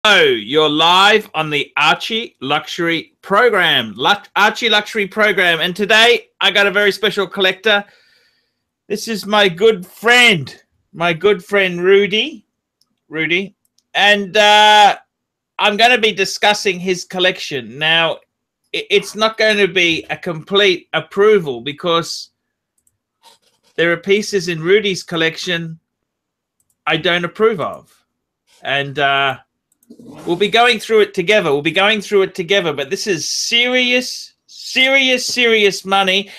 Hello, you're live on the ArchieLuxury program, ArchieLuxury program, and today I got a very special collector. This is my good friend Rudy, and I'm going to be discussing his collection. Now, it's not going to be a complete approval because there are pieces in Rudy's collection I don't approve of, and we'll be going through it together. But this is serious money.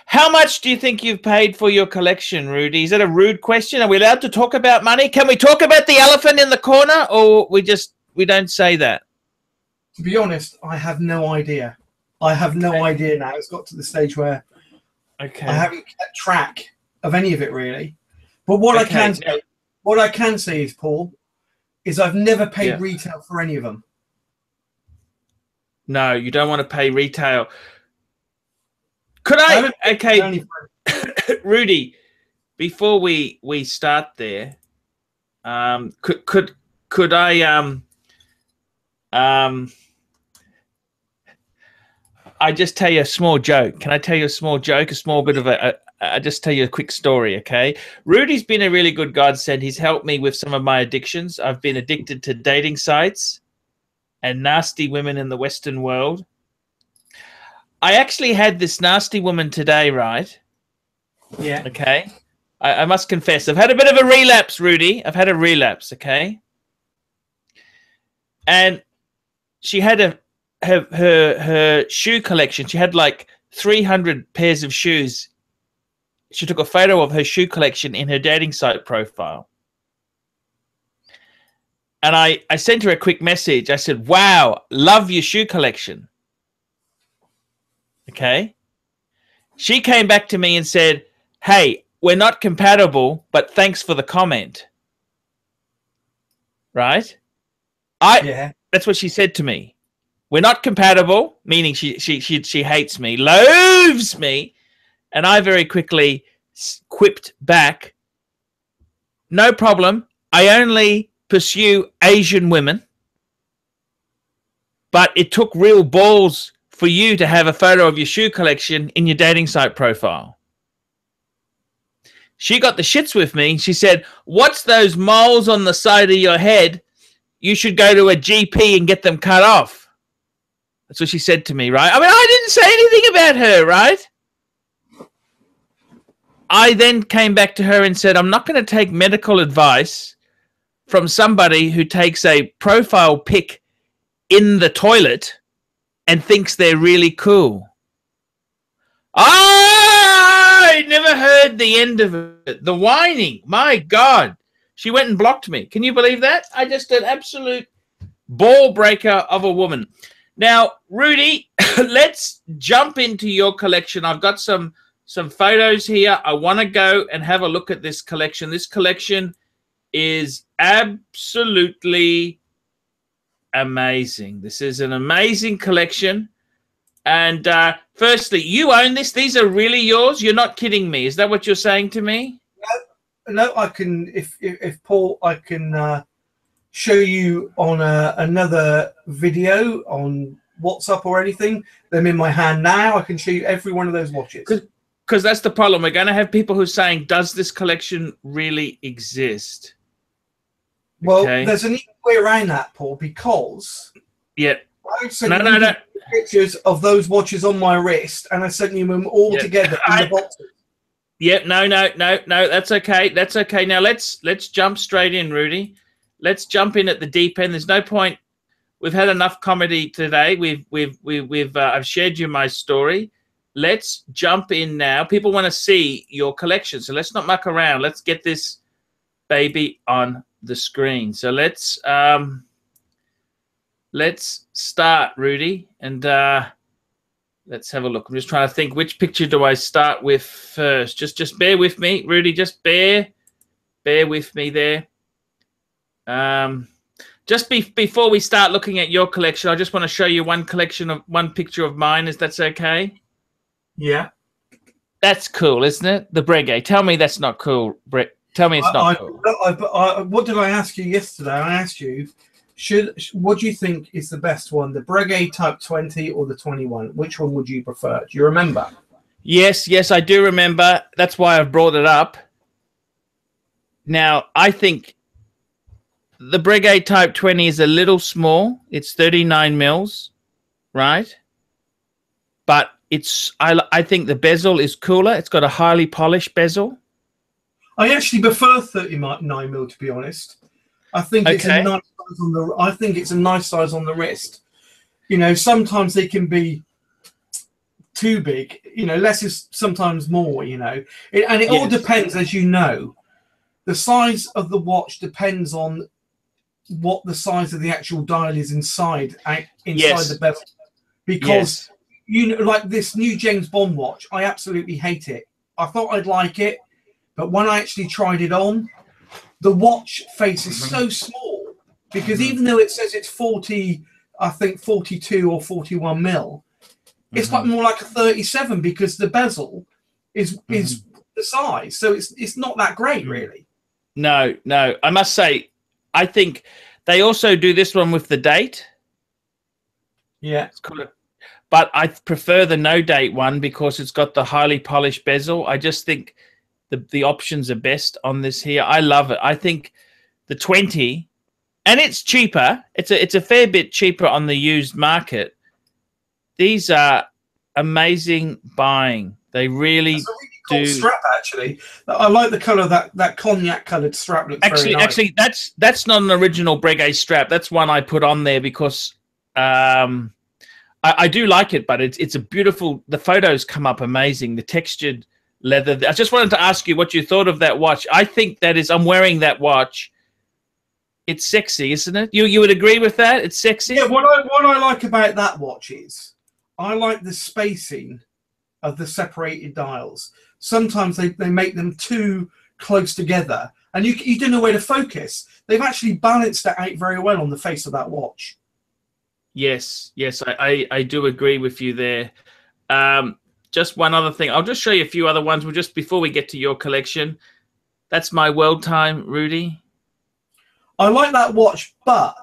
How much do you think you've paid for your collection, Rudy? Is that a rude question? Are we allowed to talk about money? Can we talk about the elephant in the corner, or we don't say that? To be honest, I have no idea. I have no idea now. It's got to the stage where I haven't kept track of any of it really. But what I can say is, Paul, is I've never paid retail for any of them. No, you don't want to pay retail. Could I? Okay, Rudy, before we start there, could I I just tell you a small joke? Can I tell you a small joke? A small bit of I just tell you a quick story, okay? Rudy's been a really good godsend. He's helped me with some of my addictions. I've been addicted to dating sites and nasty women in the Western world. I actually had this nasty woman today, right? Yeah. Okay. I must confess, I've had a bit of a relapse, Rudy. I've had a relapse, okay? And she had her shoe collection. She had like 300 pairs of shoes. She took a photo of her shoe collection in her dating site profile. And I sent her a quick message. I said, wow, love your shoe collection. Okay. She came back to me and said, hey, we're not compatible, but thanks for the comment. Right? That's what she said to me. We're not compatible, meaning she hates me, loathes me. And I very quickly quipped back, no problem. I only pursue Asian women. But it took real balls for you to have a photo of your shoe collection in your dating site profile. She got the shits with me. She said, what's those moles on the side of your head? You should go to a GP and get them cut off. That's what she said to me, right? I mean, I didn't say anything about her, right? I then came back to her and said, I'm not going to take medical advice from somebody who takes a profile pic in the toilet and thinks they're really cool. I never heard the end of it. The whining. My God. She went and blocked me. Can you believe that? I just an absolute ball breaker of a woman. Now, Rudy, let's jump into your collection. I've got some photos here. I want to go and have a look at this collection. This collection is absolutely amazing. This is an amazing collection. And firstly, you own this. These are really yours. You're not kidding me. Is that what you're saying to me? No, I can, if Paul, I can show you on another video on WhatsApp or anything. Them in my hand now. I can show you every one of those watches. Because that's the problem. We're going to have people who are saying, does this collection really exist? Well, there's an easy way around that, Paul, because I sent you pictures of those watches on my wrist, and I sent you them all together in the boxes. No, that's okay. That's okay. Now let's jump straight in, Rudy. Let's jump in at the deep end. There's no point. We've had enough comedy today. I've shared you my story. Let's jump in now. People want to see your collection, so let's not muck around. Let's get this baby on the screen. So let's start, Rudy, and let's have a look. I'm just trying to think, which picture do I start with first? Just bear with me, Rudy. Just bear with me there. Just before we start looking at your collection, I just want to show you one picture of mine. Is that okay? Yeah. That's cool, isn't it? The Breguet. Tell me that's not cool, Brett. Tell me it's not cool. What did I ask you yesterday? I asked you What do you think is the best one, the Breguet Type 20 or the 21? Which one would you prefer? Do you remember? Yes, yes, I do remember. That's why I've brought it up. Now, I think the Breguet Type 20 is a little small. It's 39 mils, right? But I think the bezel is cooler. It's got a highly polished bezel. I actually prefer 39 mil, to be honest. I think it's a nice size on the. I think it's a nice size on the wrist. You know, sometimes they can be too big. You know, less is sometimes more. You know, it all depends, as you know. The size of the watch depends on what the size of the actual dial is inside the bezel. Because you know, like this new James Bond watch, I absolutely hate it. I thought I'd like it, but when I actually tried it on, the watch face is so small, because even though it says it's 40, I think 42 or 41 mil, it's like more like a 37, because the bezel is the size. So it's not that great, really. No, no. I must say, I think they also do this one with the date. Yeah. It's called but I prefer the no date one because it's got the highly polished bezel. I just think the options are best on this here. I love it. I think the 20, and it's cheaper. It's a fair bit cheaper on the used market. These are amazing buying. They really cool strap, actually. I like the color. That cognac colored strap looks very nice. Actually, that's not an original Breguet strap. That's one I put on there because I do like it, but it's a beautiful. The photos come up amazing. The textured leather. I just wanted to ask you what you thought of that watch. I think that is. I'm wearing that watch. It's sexy, isn't it? You would agree with that? It's sexy. Yeah. What I like about that watch is I like the spacing of the separated dials. Sometimes they make them too close together, and you don't know where to focus. They've actually balanced it out very well on the face of that watch. Yes, yes, I do agree with you there. Just one other thing. I'll just show you a few other ones. Well, just before we get to your collection. That's my world time, Rudy. I like that watch, but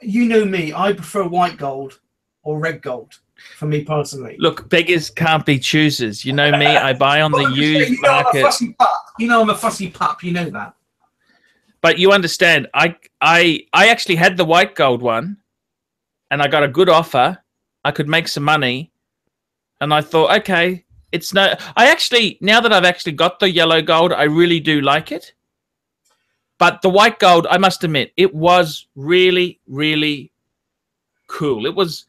you know me. I prefer white gold or red gold. For me personally, look, beggars can't be choosers. You know me. I buy on the used market. I'm a fussy pup. You know I'm a fussy pup. You know that. But you understand. I actually had the white gold one, and I got a good offer. I could make some money, and I thought, okay, it's no. Now that I've actually got the yellow gold, I really do like it. But the white gold, I must admit, it was really, really cool. It was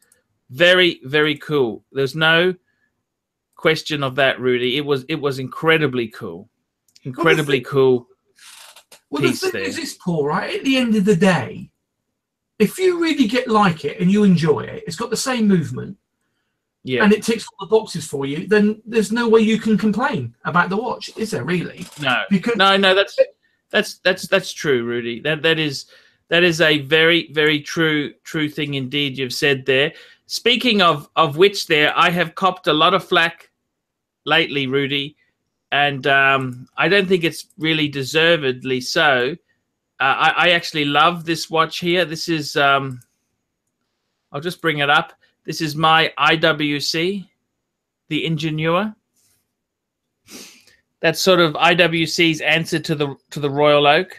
very, very cool. There's no question of that, Rudy. It was incredibly cool. Incredibly cool. Well, the thing is this, Paul, right? At the end of the day, if you really like it and you enjoy it, it's got the same movement, and it ticks all the boxes for you, then there's no way you can complain about the watch, is there really? No. Because no, that's true, Rudy. That is a very, very true thing indeed you've said there. Speaking of which there, I have copped a lot of flack lately, Rudy, and I don't think it's really deservedly so. I actually love this watch here. This is, I'll just bring it up. This is my IWC, the Ingenieur. That's sort of IWC's answer to the Royal Oak.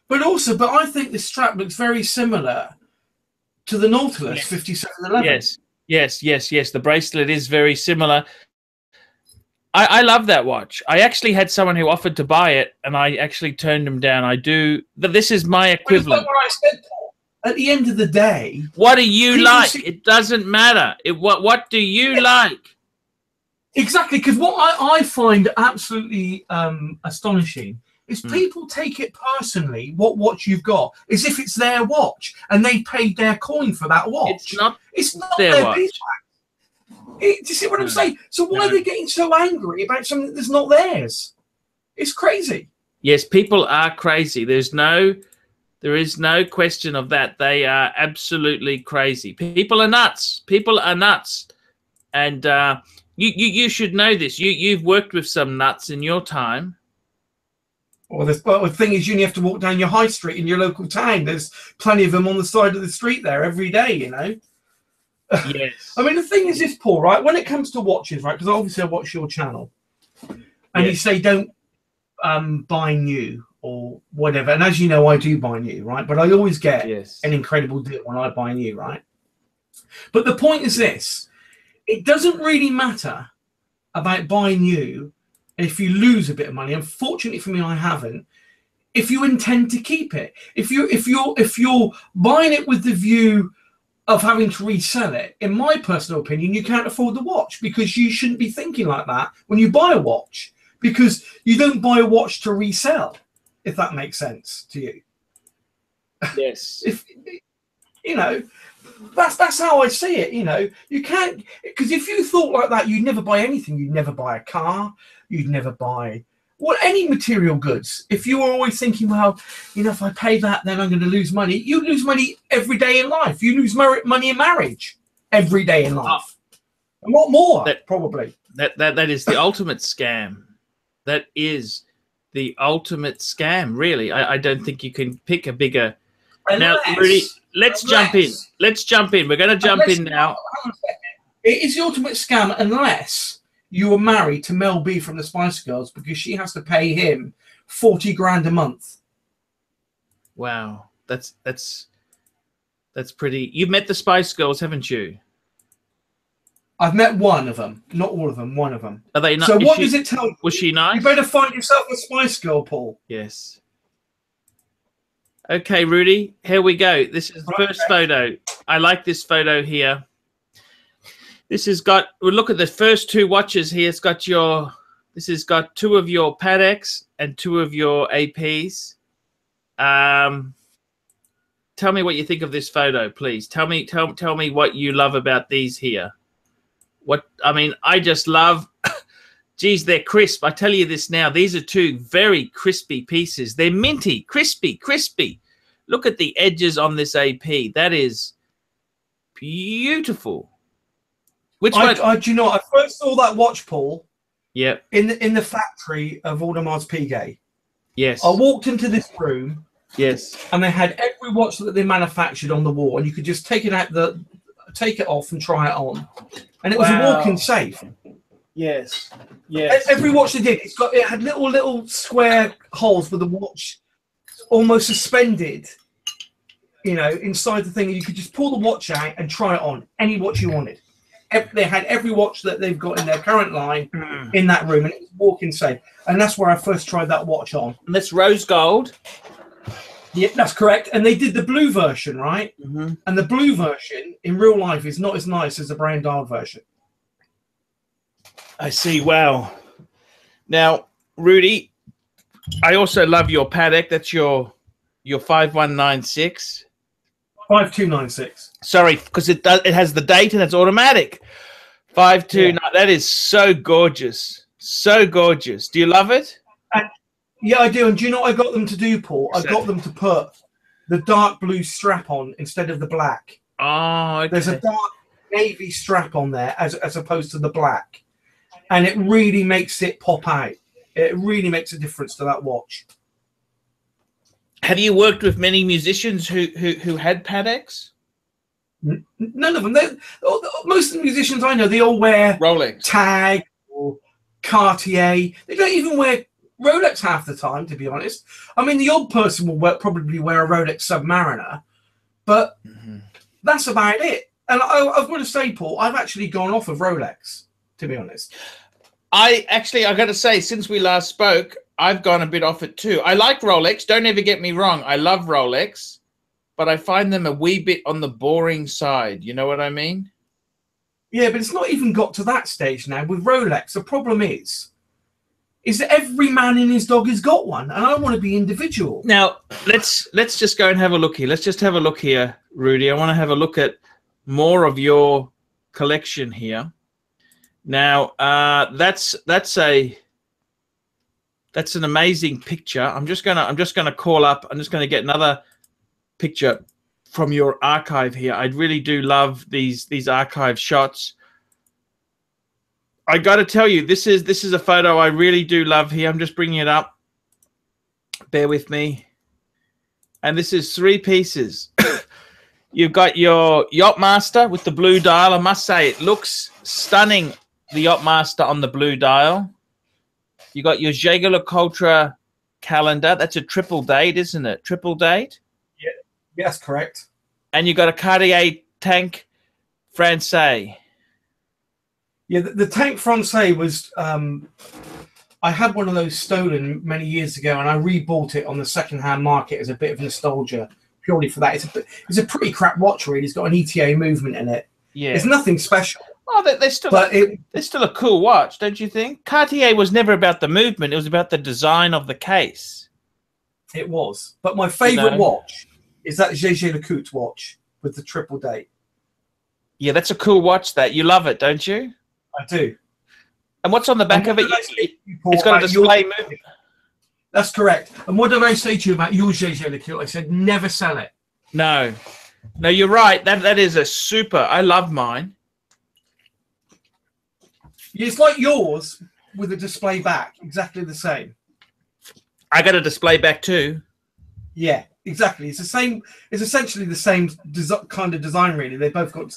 But I think the strap looks very similar to the Nautilus 5711. Yes. The bracelet is very similar. I love that watch. I actually had someone who offered to buy it, and I actually turned him down. I do. This is my equivalent. What I said, Paul. At the end of the day, what do you like? It doesn't matter. What do you like? Exactly, because what I find absolutely astonishing is people take it personally, what watch you've got, as if it's their watch, and they paid their coin for that watch. It's not their watch. Do you see what I'm saying? So why are they getting so angry about something that's not theirs? It's crazy. Yes, people are crazy. There is no question of that. They are absolutely crazy. People are nuts. People are nuts. And you should know this. You've worked with some nuts in your time. Well, the thing is, you only have to walk down your high street in your local town. There's plenty of them on the side of the street there every day, you know. Yes. I mean, the thing is this, Paul, right? When it comes to watches, right? Because obviously I watch your channel, and you say don't buy new or whatever. And as you know, I do buy new, right? But I always get an incredible deal when I buy new, right? But the point is this: it doesn't really matter about buying new. And if you lose a bit of money, unfortunately for me, I haven't. If you intend to keep it, if you're buying it with the view of having to resell it, in my personal opinion, you can't afford the watch, because you shouldn't be thinking like that when you buy a watch, because you don't buy a watch to resell, if that makes sense to you. Yes. If you know, that's how I see it. You know, you can't, because if you thought like that, you'd never buy anything. You'd never buy a car. You'd never buy any material goods. If you were always thinking, well, you know, if I pay that, then I'm going to lose money. You lose money every day in life. You lose money in marriage every day in life. A lot more, probably. That is the ultimate scam. That is the ultimate scam, really. I don't think you can pick a bigger. Now, really, let's jump in. Let's jump in. We're going to jump in now. It is the ultimate scam unless you were married to Mel B from the Spice Girls, because she has to pay him 40 grand a month. Wow, that's pretty. You've met the Spice Girls, haven't you? I've met one of them, not all of them. One of them. Are they not? So what does it tell you? Was she nice? You better find yourself a Spice Girl, Paul. Yes. Okay, Rudy, here we go. This is the first photo. I like this photo here. This has got, we'll look at the first two watches here. It's got your, this has got two of your Pateks and two of your APs. Tell me what you think of this photo, please. Tell me what you love about these here. I mean, I just love, geez, they're crisp. I tell you this now, these are two very crispy pieces. They're minty, crispy. Look at the edges on this AP. That is beautiful. Which one? Do you know, I first saw that watch, Paul. Yeah. In the factory of Audemars Piguet. Yes. I walked into this room. Yes. And they had every watch that they manufactured on the wall, and you could just take it off and try it on, and it was a walk-in safe. Yes. Yes. Every watch they did, it had little square holes with the watch almost suspended, you know, inside the thing, and you could just pull the watch out and try it on any watch you wanted. They had every watch that they've got in their current line in that room, and it was walk-in safe. And that's where I first tried that watch on. And that's rose gold. Yeah, that's correct. And they did the blue version, right? Mm-hmm. And the blue version in real life is not as nice as the brown dial version. I see. Wow. Now, Rudy, I also love your Patek. That's your 5196. 5296. Sorry, because it has the date and it's automatic. 529. Yeah. That is so gorgeous. So gorgeous. Do you love it? Yeah, I do. And do you know what I got them to do, Paul? I got them to put the dark blue strap on instead of the black. Oh, okay. There's a dark navy strap on there as opposed to the black. And it really makes it pop out. It really makes a difference to that watch. Have you worked with many musicians who had Pateks? None of them. Most of the musicians I know, they all wear Rolex, Tag, or Cartier. They don't even wear Rolex half the time, to be honest. I mean, the odd person will probably wear a Rolex Submariner, but that's about it. And I've got to say, Paul, I've actually gone off of Rolex, to be honest. I got to say, since we last spoke, I've gone a bit off it too. I like Rolex. Don't ever get me wrong. I love Rolex, but I find them a wee bit on the boring side. You know what I mean? Yeah, but it's not even got to that stage now with Rolex. The problem is that every man and his dog has got one, and I want to be individual. Now, let's just go and have a look here. Let's just have a look here, Rudy. I want to have a look at more of your collection here. Now, that's an amazing picture. I'm just gonna call up. I'm just gonna get another picture from your archive here. I really do love these archive shots. I got to tell you, this is a photo I really do love here. I'm just bringing it up. Bear with me. And this is 3 pieces. You've got your Yachtmaster with the blue dial. I must say it looks stunning, the Yachtmaster on the blue dial. You got your Jaeger-LeCoultre calendar. That's a triple date, isn't it? Triple date? Yeah, yes, correct. And you got a Cartier tank Francais. Yeah, the tank Francais was... I had one of those stolen many years ago, and I rebought it on the second-hand market as a bit of nostalgia, purely for that. It's a pretty crap watch, really. It's got an ETA movement in it. Yeah, it's nothing special. Oh, they're still a cool watch, don't you think? Cartier was never about the movement; it was about the design of the case. It was, but my favorite watch is that Jaeger-LeCoultre watch with the triple date. Yeah, that's a cool watch. That you love it, don't you? I do. And what's on the back of it? It's got a display movement. That's correct. And what did I say to you about your Jaeger-LeCoultre? I said never sell it. No, you're right. That is a super. I love mine. It's like yours with a display back, exactly the same. I got a display back too. Yeah, exactly. It's the same. It's essentially the same kind of design, really. They both got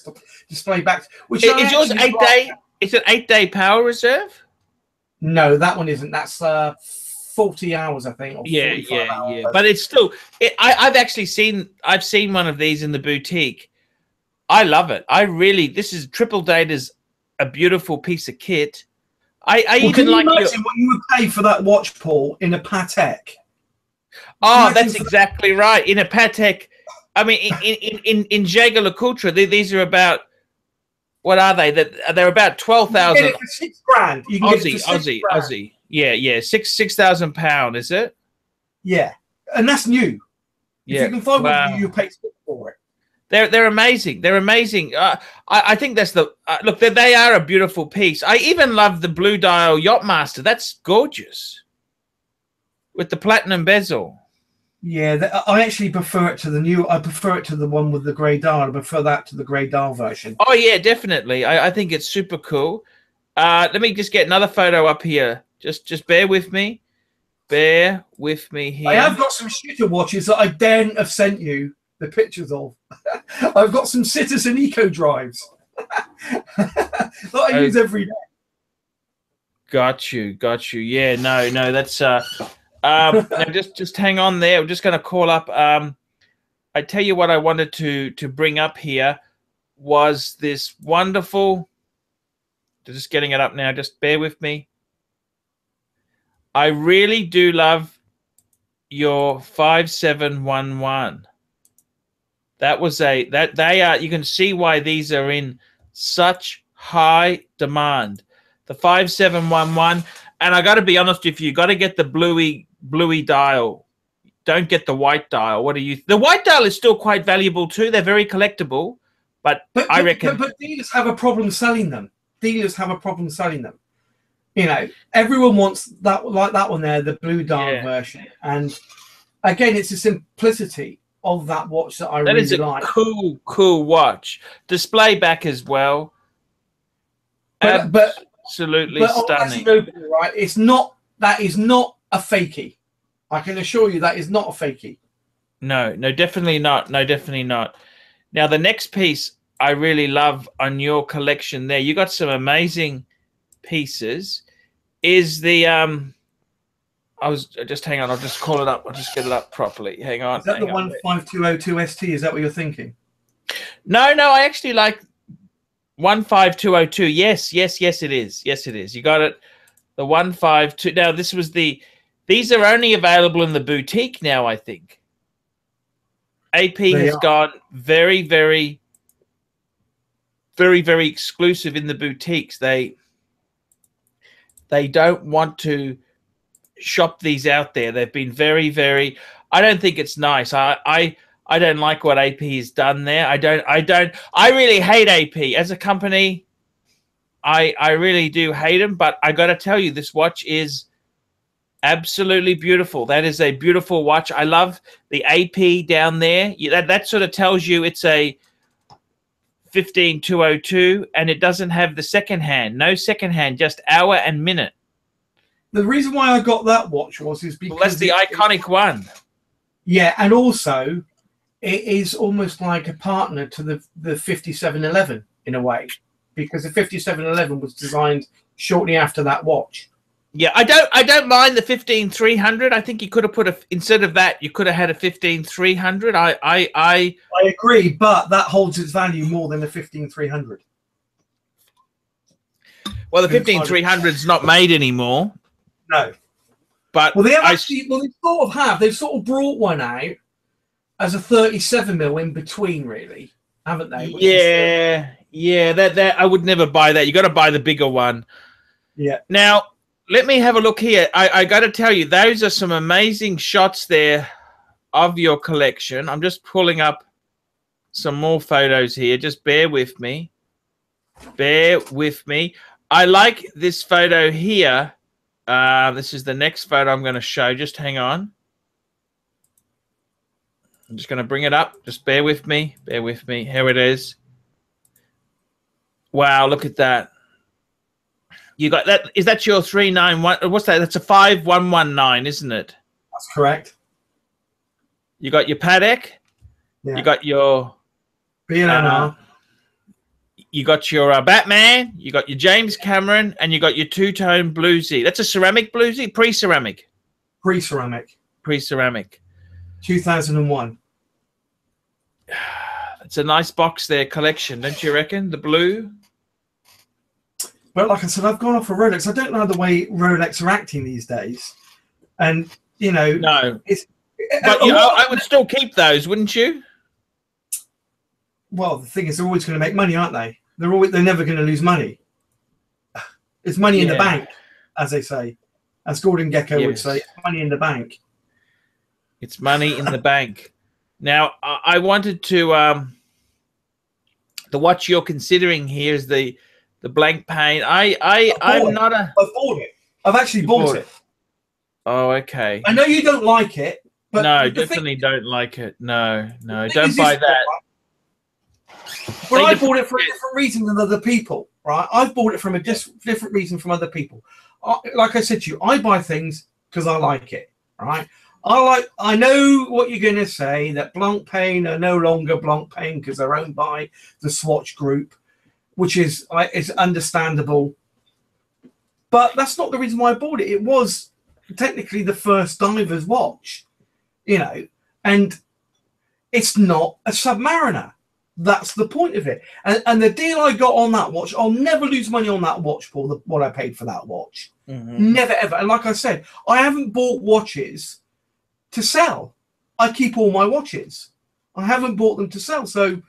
display backs. Which is yours 8 day? Is it 8-day power reserve? No, that one isn't. That's 40 hours, I think. Or yeah. But it's still. I've actually seen. I've seen one of these in the boutique. I love it. This is triple date is a beautiful piece of kit. Even like what you would pay for that watch, Paul, in a Patek. Oh, that's exactly right. In a Patek. I mean, in Jaeger-LeCoultre, these are about. What are they? They're about 12,000. You can get it for £6,000. You can get it for Aussie. Yeah. £6,000, is it? Yeah, and that's new. Yeah, if you can find one, you pay for it. They're amazing. They're amazing. I think that's the look. They are a beautiful piece. I even love the blue dial Yachtmaster. That's gorgeous with the platinum bezel. Yeah, I actually prefer it to the new. I prefer it to the one with the grey dial. I prefer that to the grey dial version. Oh yeah, definitely. I think it's super cool. Let me just get another photo up here. Just bear with me. Bear with me here. I have got some shooter watches that I daren't have sent you the pictures of. I've got some Citizen Eco drives that I use every day. Got you. Yeah, no, that's now just hang on there. I'm just going to call up. I tell you what I wanted to bring up here was this wonderful. Just getting it up now. Just bear with me. I really do love your 5711. That was they are. You can see why these are in such high demand. The 5711, and I got to be honest with you, got to get the bluey dial. Don't get the white dial. What do you? The white dial is still quite valuable too. They're very collectible, but I reckon. But dealers have a problem selling them. Dealers have a problem selling them. You know, everyone wants that, like that one there, the blue dial version. And again, it's the simplicity of that watch that I really like. That is a cool watch. Display back as well. Absolutely stunning. Right? It's not. That is not a fakie. I can assure you that is not a fakie. No, definitely not. No, definitely not. Now, the next piece I really love on your collection there, you got some amazing pieces, is the hang on, I'll just call it up. I'll just get it up properly. Hang on. Is that the 15202 ST? Is that what you're thinking? No, I actually like 15202. Yes, it is. Yes, it is. You got it. The 152. Now, these are only available in the boutique now, I think. AP has gone very, very, very, very exclusive in the boutiques. They don't want to shop these out there. They've been very, very. I don't think it's nice. I don't like what AP has done there. I really hate AP as a company. I really do hate them. But I got to tell you, this watch is absolutely beautiful. That is a beautiful watch. I love the AP down there. That sort of tells you it's a 15202, and it doesn't have the second hand. No second hand, just hour and minute. The reason why I got that watch is because that's the iconic one. Yeah, and also it is almost like a partner to the 5711 in a way, because the 5711 was designed shortly after that watch. Yeah, I don't mind the 15300. I think you could have put instead of that, you could have had a 15300. I agree, but that holds its value more than the 15300. Well, the 15300 is not made anymore. No, but well, they have actually. Well, they sort of have. They've sort of brought one out as a 37mm in between, really, haven't they? Yeah. That I would never buy that. You got to buy the bigger one. Yeah. Now let me have a look here. I got to tell you, those are some amazing shots there of your collection. I'm just pulling up some more photos here. Just bear with me. Bear with me. I like this photo here. This is the next photo I'm going to show. Just hang on. I'm just going to bring it up. Just bear with me. Bear with me. Here it is. Wow, look at that. You got that? Is that your 391? What's that? That's a 5119, isn't it? That's correct. You got your Patek. Yeah. You got your BNR. You got your Batman. You got your James Cameron, and you got your two-tone bluesy. That's a ceramic bluesy, pre-ceramic. Pre-ceramic. Pre-ceramic. 2001. It's a nice box there, collection, don't you reckon? The blue. But like I said, I've gone off of Rolex. I don't know the way Rolex are acting these days, and you know, no, it's. But you know, I would still keep those, wouldn't you? Well, the thing is, they're always going to make money, aren't they? They're never going to lose money. It's money in the bank, as they say, as Gordon Gekko would say. Money in the bank. It's money in the bank. Now, I wanted to. The watch you're considering here is the blank pane. I'm not a. I bought it. I've actually bought it. Oh, okay. I know you don't like it, but no, definitely don't like it. No, don't buy that. Well, I bought it for a different reason than other people, right? I've bought it from a different reason from other people. Like I said to you, I buy things because I like it, right? I know what you're going to say, that Blancpain are no longer Blancpain because they're owned by the Swatch Group, which is understandable. But that's not the reason why I bought it. It was technically the first diver's watch, you know, and it's not a Submariner. That's the point of it. And the deal I got on that watch, I'll never lose money on that watch, Paul, what I paid for that watch. Mm-hmm. Never, ever. And like I said, I haven't bought watches to sell. I keep all my watches. I haven't bought them to sell. So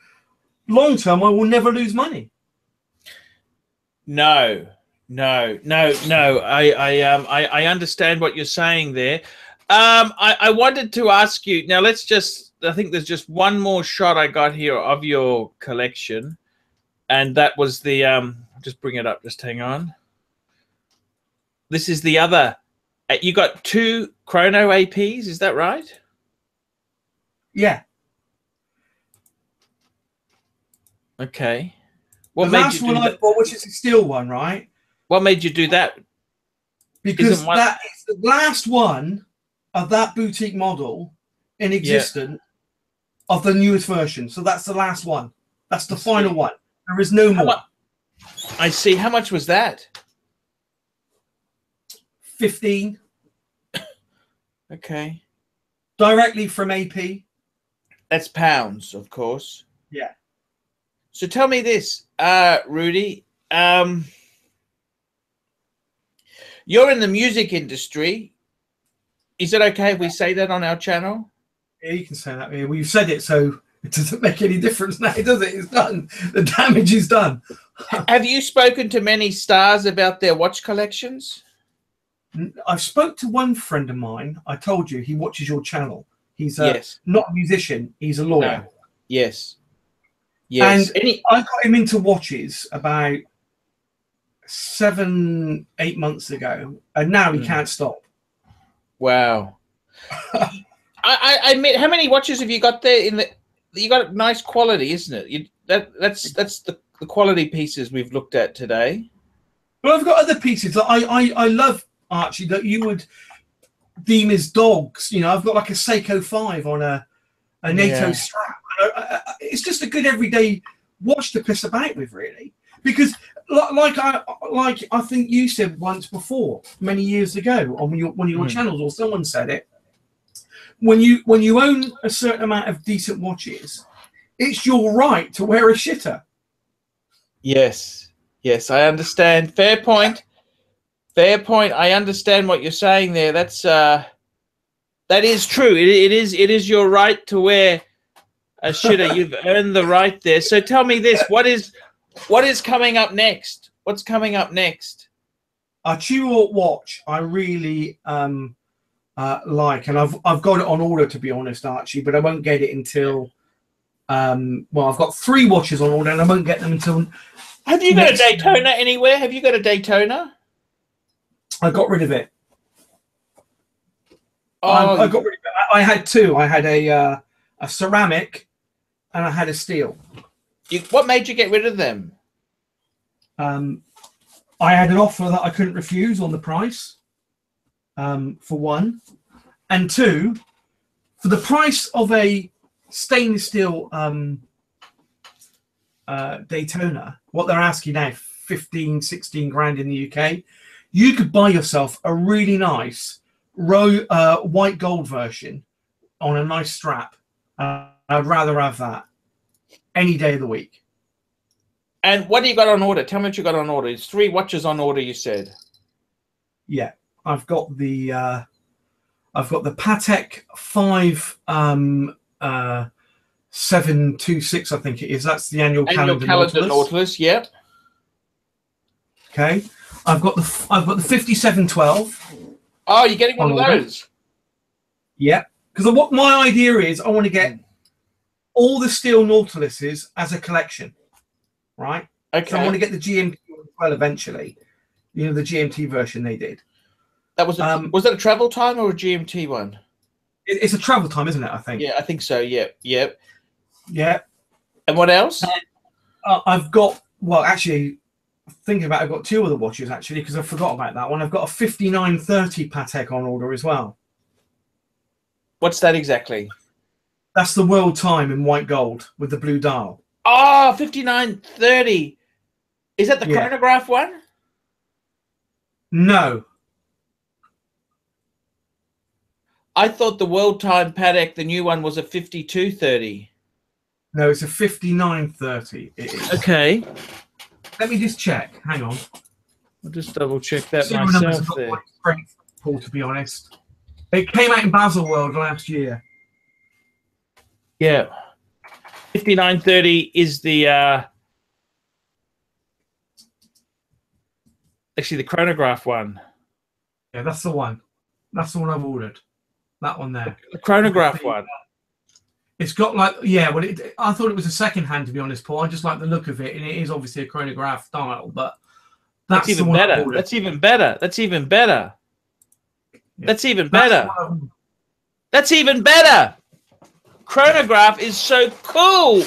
long term, I will never lose money. No. I understand what you're saying there. I wanted to ask you, now let's just, I think there's just one more shot I got here of your collection. And that was the, just bring it up, just hang on. This is the other, you got 2 chrono APs, is that right? Yeah. Okay. The last one I bought, which is a steel one, right? What made you do that? Because that is the last one of that boutique model in existence of the newest version. So that's the last one. That's the final one. There is no more. I see. How much was that? 15. Okay. Directly from AP. That's pounds, of course. Yeah. So tell me this, Rudy. You're in the music industry. Is it okay if we say that on our channel? Yeah, you can say that. Well, you've said it, so it doesn't make any difference now, does it? It's done. The damage is done. Have you spoken to many stars about their watch collections? I've spoke to one friend of mine. I told you, he watches your channel. He's not a musician. He's a lawyer. No. Yes. Yes. And I got him into watches about 7-8 months ago, and now he can't stop. Wow. I admit, how many watches have you got there? You got nice quality, isn't it? That's the quality pieces we've looked at today. Well, I've got other pieces. I Archie, that you would deem as dogs. You know, I've got like a Seiko 5 on a NATO strap. It's just a good everyday watch to piss about with, really. Because like I think you said once before, many years ago, on one of your channels, or someone said it, when you own a certain amount of decent watches, it's your right to wear a shitter. Yes, I understand. Fair point. Fair point. I understand what you're saying there. That's that is true. It is your right to wear a shitter. You've earned the right there. So tell me this: what is coming up next? What's coming up next? A jewel watch I really like, and I've got it on order, to be honest, Archie, but I won't get it until well, I've got 3 watches on order, and I won't get them until. Have you got a Daytona anywhere? Have you got a Daytona? I got rid of it. Oh, I got rid of it. I had 2. I had a ceramic, and I had a steel. What made you get rid of them? I had an offer that I couldn't refuse on the price, for 1, and 2, for the price of a stainless steel Daytona, what they're asking now, 15, 16 grand in the UK, you could buy yourself a really nice white gold version on a nice strap. I'd rather have that any day of the week. And what do you got on order? Tell me what you got on order. It's 3 watches on order, you said. Yeah, I've got the Patek 5 726, I think it is. That's the annual calendar Nautilus. Yep. Okay, I've got the 5712. Oh, you're getting one of those? Yeah, because what my idea is, I want to get all the steel Nautiluses as a collection, right? Okay. So I want to get the GMT as well eventually. You know, the GMT version they did. That was was that a travel time or a GMT one? It's a travel time, isn't it? I think. Yeah, I think so. Yep. Yeah. And what else? I've got, well, actually, thinking about it, I've got 2 other watches actually, because I forgot about that one. I've got a 5930 Patek on order as well. What's that exactly? That's the world time in white gold with the blue dial. Oh, 5930. Is that the chronograph one? No. I thought the world time Patek, the new one, was a 5230. No, it's a 5930. It is. Okay. Let me just check. Hang on. I'll just double check that myself there. Paul, to be honest. It came out in Baselworld last year. Yeah. 5930 is the actually the chronograph one. Yeah, that's the one. That's the one I've ordered. That one there. The chronograph one. It's got like, yeah, well, I thought it was a second hand, to be honest, Paul. I just like the look of it, and it is obviously a chronograph style, but that's even better. That's even better. That's even better. Yeah. That's even better. That's even better. Chronograph is so cool.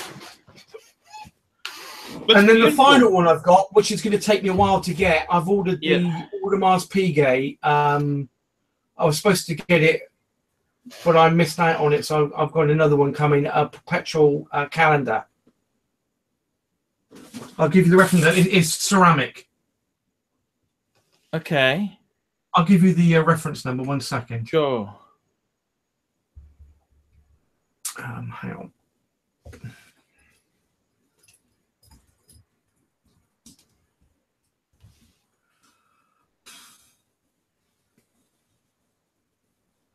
And then the final one I've got, which is going to take me a while to get, I've ordered the Audemars Piguet. I was supposed to get it, but I missed out on it, so I've got another one coming, a perpetual calendar. I'll give you the reference. It's ceramic. Okay. I'll give you the reference number. 1 second. Sure. Hang on.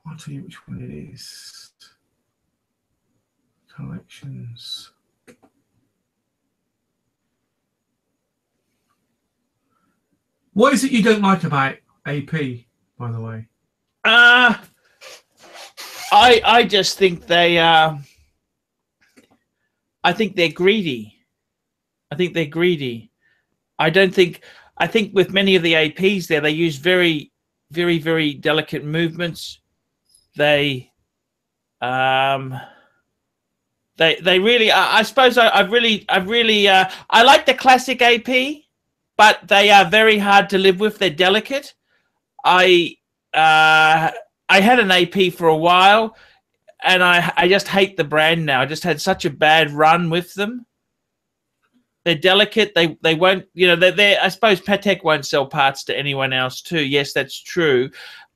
I'll tell you which one it is. Collections. What is it you don't like about AP, by the way? I just think they I think they're greedy. I think they're greedy. I think with many of the APs there, they use very, very, very delicate movements. They really, I suppose I like the classic AP, but they are very hard to live with. They're delicate. I had an AP for a while, and I just hate the brand now. I just had such a bad run with them. They're delicate. They won't, you know, they're I suppose Patek won't sell parts to anyone else too. Yes, that's true.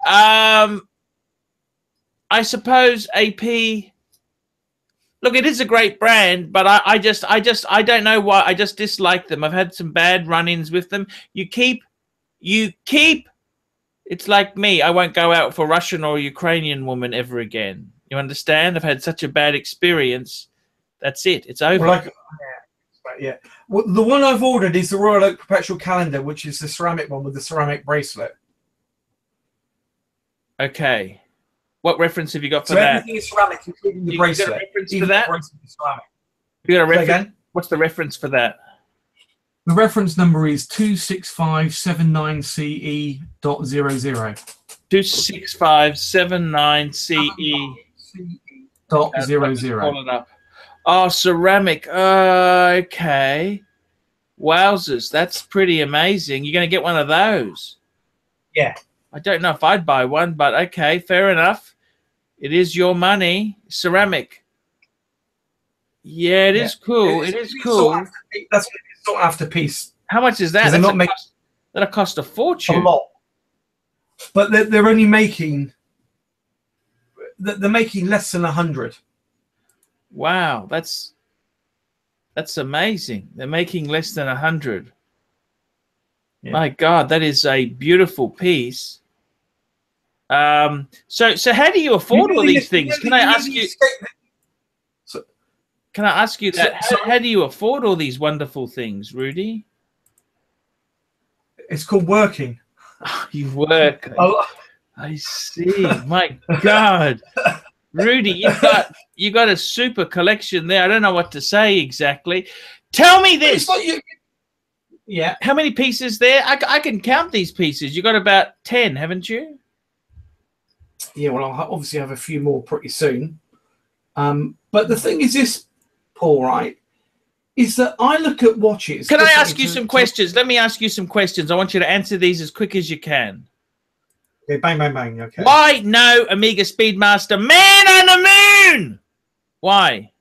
I suppose AP. Look, it is a great brand, but I don't know why. I just dislike them. I've had some bad run-ins with them. You keep. It's like me. I won't go out for Russian or Ukrainian woman ever again. You understand? I've had such a bad experience. That's it. It's over. Well, yeah. Well, the one I've ordered is the Royal Oak Perpetual Calendar, which is the ceramic one with the ceramic bracelet. Okay. What reference have you got for that? Everything is ceramic, including the bracelet. You got a reference for that? You got a reference? Again? What's the reference for that? The reference number is 26579CE.00. 26579CE.00. Oh, ceramic. Okay. Wowzers. That's pretty amazing. You're going to get one of those? Yeah. I don't know if I'd buy one, but okay, fair enough. It is your money. Ceramic. Yeah, it is cool. It is cool. That's sought after piece. How much is that? That'll cost a fortune. A lot. But they're only making. They're making less than 100. Wow, that's amazing. They're making less than 100. Yeah. My God, that is a beautiful piece. So how do you afford all these things? Can I ask you? Can I ask you that? How do you afford all these wonderful things, Rudy? It's called working. You work. I see. My God, Rudy, you got a super collection there. I don't know what to say exactly. Tell me this. Yeah. How many pieces there? I can count these pieces. You got about 10, haven't you? Yeah, well, I'll obviously have a few more pretty soon. But the thing is this, Paul, right, is that I look at watches. Can I ask you some questions? Let me ask you some questions. I want you to answer these as quick as you can. Okay, bang, bang, bang. Okay. Why no Omega Speedmaster Man on the Moon? Why?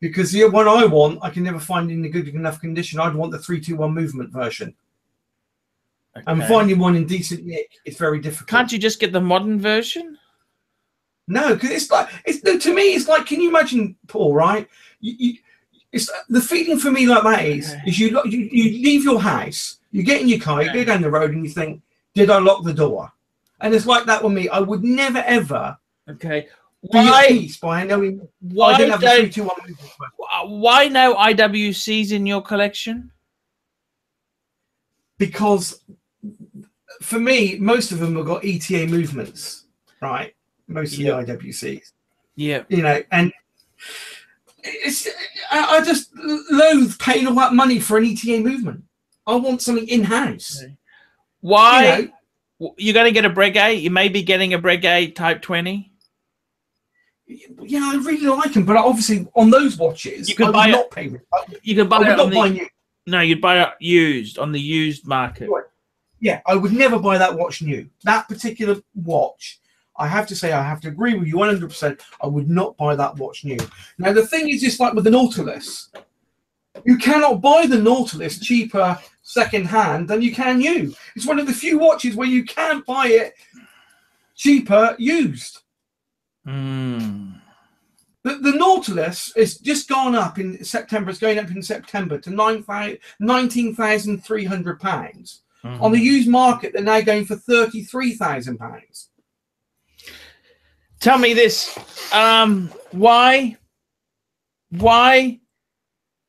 Because the one I want, I can never find in a good enough condition. I'd want the 321 movement version. Okay. And finding one in decent nick is very difficult. Can't you just get the modern version? No, because it's like to me, it's like, can you imagine, Paul? Right? It's the feeling for me like that is you leave your house, you get in your car, you go down the road, and you think, did I lock the door? And it's like that with me. I would never ever. Okay. Be at peace by knowing I don't have the 321 movement. Why no IWCs in your collection? Because for me, most of them have got ETA movements, right? Most of the IWCs. Yeah. You know, and I just loathe paying all that money for an ETA movement. I want something in-house. Okay. Why? You're going to get a Breguet? You may be getting a Breguet Type 20? Yeah, I really like them, but obviously on those watches, you could buy not pay. You could buy it on the... No, you'd buy it used on the used market. Yeah, I would never buy that watch new. That particular watch, I have to say, I have to agree with you 100%. I would not buy that watch new. Now, the thing is, just like with the Nautilus, you cannot buy the Nautilus cheaper second hand than you can new. It's one of the few watches where you can't buy it cheaper used. The Nautilus is just gone up in September. It's going up in September to £19,300. On the used market, they're now going for £33,000. Tell me this: why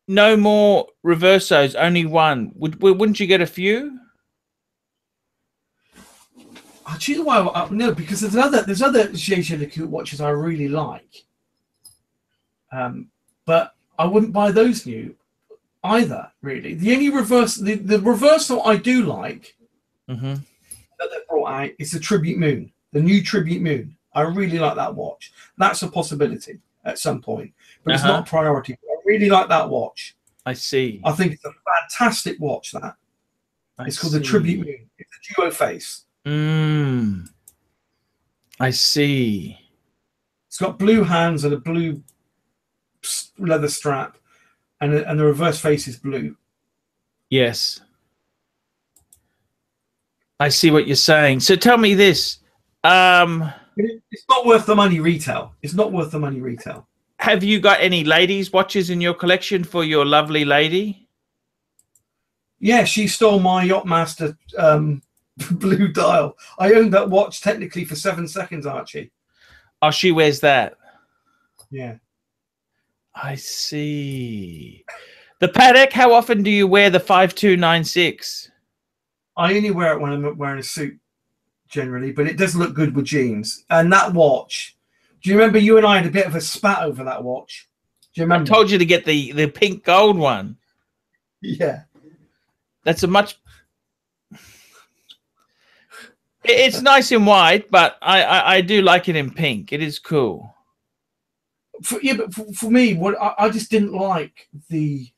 no more reversos? Only one. Wouldn't you get a few? I'll choose why. No, because there's other Jaeger-LeCoultre watches I really like. But I wouldn't buy those new either, really. The only the reversal I do like that they've brought out is the Tribute Moon, the new Tribute Moon. I really like that watch. That's a possibility at some point, but it's not a priority. I really like that watch. I see. I think it's a fantastic watch. It's called the Tribute Moon. It's a duo face. I see. It's got blue hands and a blue leather strap, and the reverse face is blue. Yes. I see what you're saying. So tell me this. It's not worth the money retail. It's not worth the money retail. Have you got any ladies' watches in your collection for your lovely lady? Yeah, she stole my Yachtmaster blue dial. I owned that watch technically for 7 seconds, Archie. Oh, she wears that. Yeah. I see. The Patek, how often do you wear the 5296? I only wear it when I'm wearing a suit, generally, but it does look good with jeans. And that watch, do you remember you and I had a bit of a spat over that watch? Do you remember? I told you to get the pink gold one. Yeah. That's a much... It's nice in white, but I do like it in pink. It is cool. But for me, what I just didn't like the...